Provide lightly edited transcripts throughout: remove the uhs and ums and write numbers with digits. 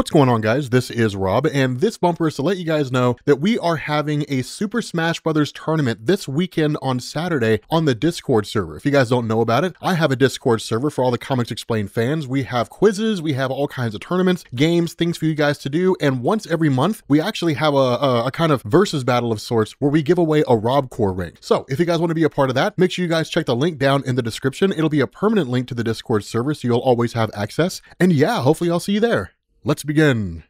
What's going on, guys? This is Rob, and this bumper is to let you guys know that we are having a Super Smash Bros. Tournament this weekend on Saturday on the Discord server. If you guys don't know about it, I have a Discord server for all the Comics Explained fans. We have quizzes, we have all kinds of tournaments, games, things for you guys to do, and once every month, we actually have a kind of versus battle of sorts where we give away a Rob Core ring. So if you guys want to be a part of that, make sure you guys check the link down in the description. It'll be a permanent link to the Discord server, so you'll always have access. And yeah, hopefully I'll see you there. Let's begin.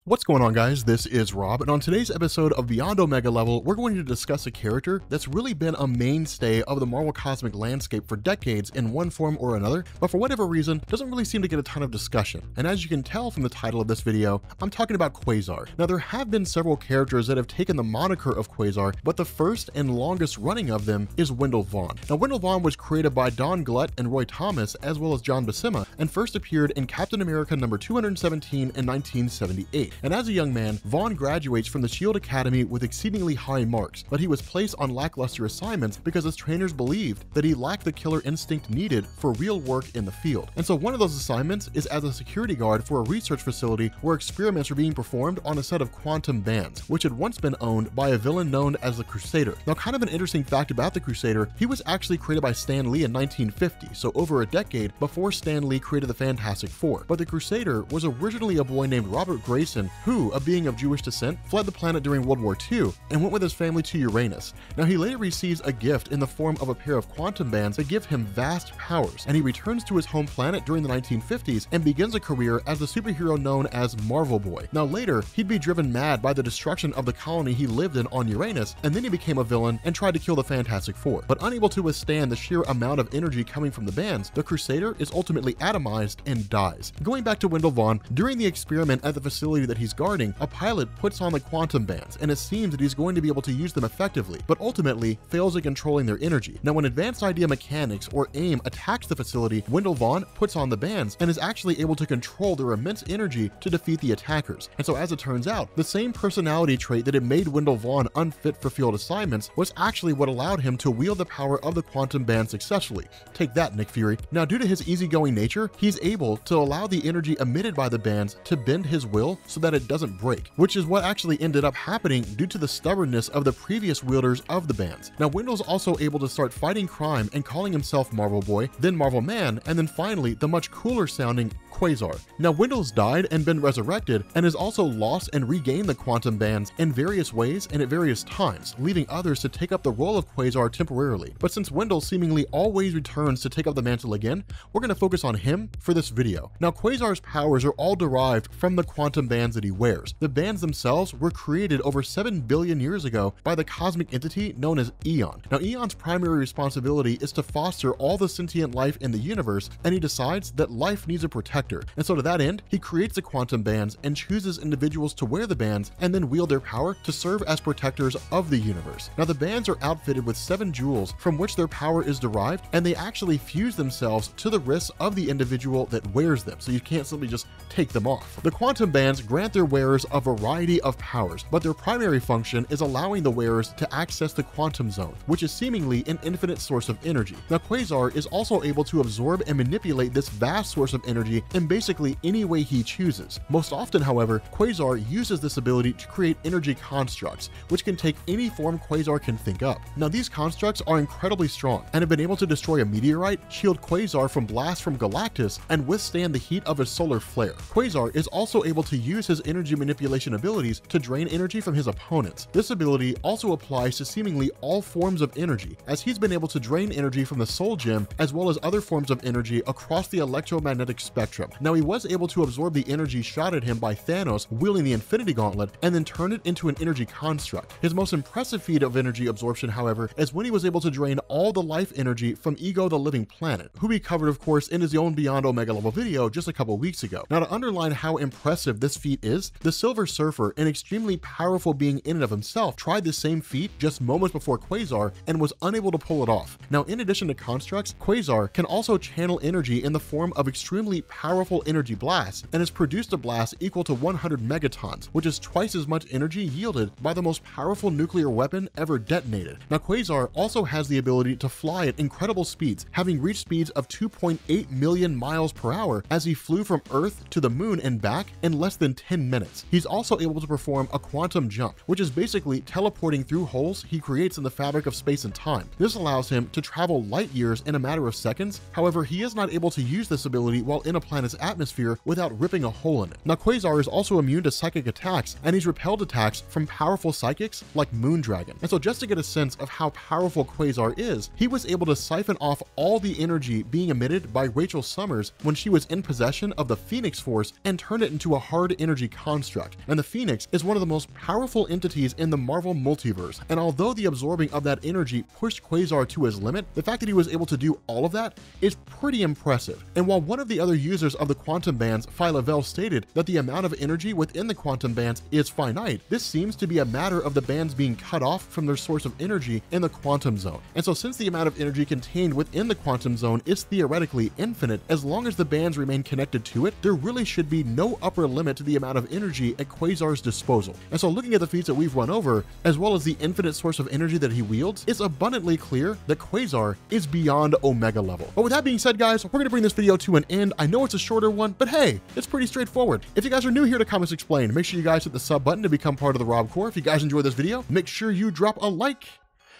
What's going on, guys? This is Rob, and on today's episode of Beyond Omega Level, we're going to discuss a character that's really been a mainstay of the Marvel cosmic landscape for decades in one form or another, but for whatever reason, doesn't really seem to get a ton of discussion. And as you can tell from the title of this video, I'm talking about Quasar. Now, there have been several characters that have taken the moniker of Quasar, but the first and longest running of them is Wendell Vaughn. Now, Wendell Vaughn was created by Don Glut and Roy Thomas, as well as John Buscema, and first appeared in Captain America number 217 in 1978. And as a young man, Vaughn graduates from the SHIELD Academy with exceedingly high marks, but he was placed on lackluster assignments because his trainers believed that he lacked the killer instinct needed for real work in the field. And so one of those assignments is as a security guard for a research facility where experiments were being performed on a set of quantum bands, which had once been owned by a villain known as the Crusader. Now, kind of an interesting fact about the Crusader, he was actually created by Stan Lee in 1950, so over a decade before Stan Lee created the Fantastic Four. But the Crusader was originally a boy named Robert Grayson, who, a being of Jewish descent, fled the planet during World War II and went with his family to Uranus. Now, he later receives a gift in the form of a pair of quantum bands that give him vast powers, and he returns to his home planet during the 1950s and begins a career as the superhero known as Marvel Boy. Now, later, he'd be driven mad by the destruction of the colony he lived in on Uranus, and then he became a villain and tried to kill the Fantastic Four. But unable to withstand the sheer amount of energy coming from the bands, the Crusader is ultimately atomized and dies. Going back to Wendell Vaughn, during the experiment at the facility that he's guarding, a pilot puts on the quantum bands, and it seems that he's going to be able to use them effectively, but ultimately fails at controlling their energy. Now, when Advanced Idea Mechanics, or AIM, attacks the facility, Wendell Vaughn puts on the bands and is actually able to control their immense energy to defeat the attackers. And so, as it turns out, the same personality trait that had made Wendell Vaughn unfit for field assignments was actually what allowed him to wield the power of the quantum band successfully. Take that, Nick Fury. Now, due to his easygoing nature, he's able to allow the energy emitted by the bands to bend his will so that it doesn't break, which is what actually ended up happening due to the stubbornness of the previous wielders of the bands. Now, Wendell's also able to start fighting crime and calling himself Marvel Boy, then Marvel Man, and then finally the much cooler sounding Quasar. Now, Wendell's died and been resurrected, and has also lost and regained the quantum bands in various ways and at various times, leaving others to take up the role of Quasar temporarily. But since Wendell seemingly always returns to take up the mantle again, we're going to focus on him for this video. Now, Quasar's powers are all derived from the quantum bands that he wears. The bands themselves were created over 7 billion years ago by the cosmic entity known as Eon. Now, Eon's primary responsibility is to foster all the sentient life in the universe, and he decides that life needs a protector. And so to that end, he creates the quantum bands and chooses individuals to wear the bands and then wield their power to serve as protectors of the universe. Now, the bands are outfitted with 7 jewels from which their power is derived, and they actually fuse themselves to the wrists of the individual that wears them, so you can't simply just take them off. The quantum bands grant their wearers a variety of powers, but their primary function is allowing the wearers to access the quantum zone, which is seemingly an infinite source of energy. Now, Quasar is also able to absorb and manipulate this vast source of energy in basically any way he chooses. Most often, however, Quasar uses this ability to create energy constructs, which can take any form Quasar can think up. Now, these constructs are incredibly strong and have been able to destroy a meteorite, shield Quasar from blasts from Galactus, and withstand the heat of a solar flare. Quasar is also able to use his energy manipulation abilities to drain energy from his opponents. This ability also applies to seemingly all forms of energy, as he's been able to drain energy from the Soul Gem as well as other forms of energy across the electromagnetic spectrum. Now, he was able to absorb the energy shot at him by Thanos wielding the Infinity Gauntlet and then turn it into an energy construct. His most impressive feat of energy absorption, however, is when he was able to drain all the life energy from Ego the Living Planet, who we covered, of course, in his own Beyond Omega Level video just a couple weeks ago. Now, to underline how impressive this feat feat is, the Silver Surfer, an extremely powerful being in and of himself, tried the same feat just moments before Quasar and was unable to pull it off. Now, in addition to constructs, Quasar can also channel energy in the form of extremely powerful energy blasts and has produced a blast equal to 100 megatons, which is twice as much energy yielded by the most powerful nuclear weapon ever detonated. Now, Quasar also has the ability to fly at incredible speeds, having reached speeds of 2.8 million miles per hour as he flew from Earth to the moon and back in less than 10 minutes. He's also able to perform a quantum jump, which is basically teleporting through holes he creates in the fabric of space and time. This allows him to travel light years in a matter of seconds. However, he is not able to use this ability while in a planet's atmosphere without ripping a hole in it. Now, Quasar is also immune to psychic attacks, and he's repelled attacks from powerful psychics like Moondragon. And so just to get a sense of how powerful Quasar is, he was able to siphon off all the energy being emitted by Rachel Summers when she was in possession of the Phoenix Force and turn it into a hard energy construct. And the Phoenix is one of the most powerful entities in the Marvel multiverse, and although the absorbing of that energy pushed Quasar to his limit, the fact that he was able to do all of that is pretty impressive. And while one of the other users of the quantum bands, Phyla-Vell, stated that the amount of energy within the quantum bands is finite, this seems to be a matter of the bands being cut off from their source of energy in the quantum zone. And so since the amount of energy contained within the quantum zone is theoretically infinite, as long as the bands remain connected to it, there really should be no upper limit to the amount of energy at Quasar's disposal. And so looking at the feats that we've run over, as well as the infinite source of energy that he wields, it's abundantly clear that Quasar is beyond Omega level. But with that being said, guys, we're gonna bring this video to an end. I know it's a shorter one, but hey, it's pretty straightforward. If you guys are new here to Comics Explained, make sure you guys hit the sub button to become part of the Rob Corps. If you guys enjoyed this video, make sure you drop a like,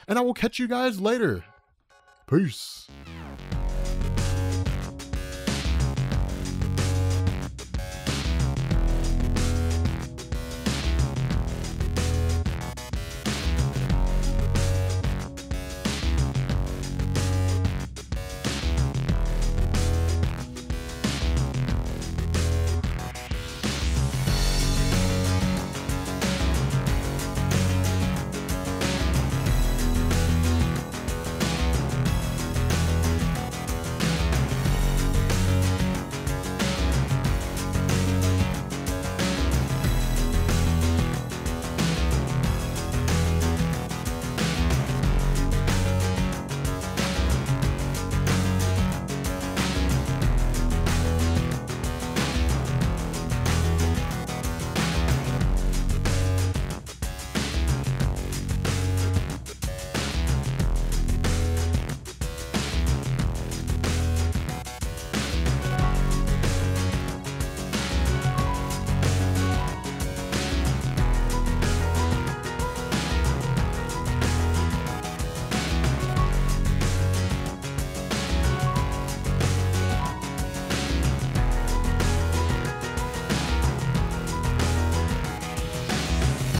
and I will catch you guys later. Peace.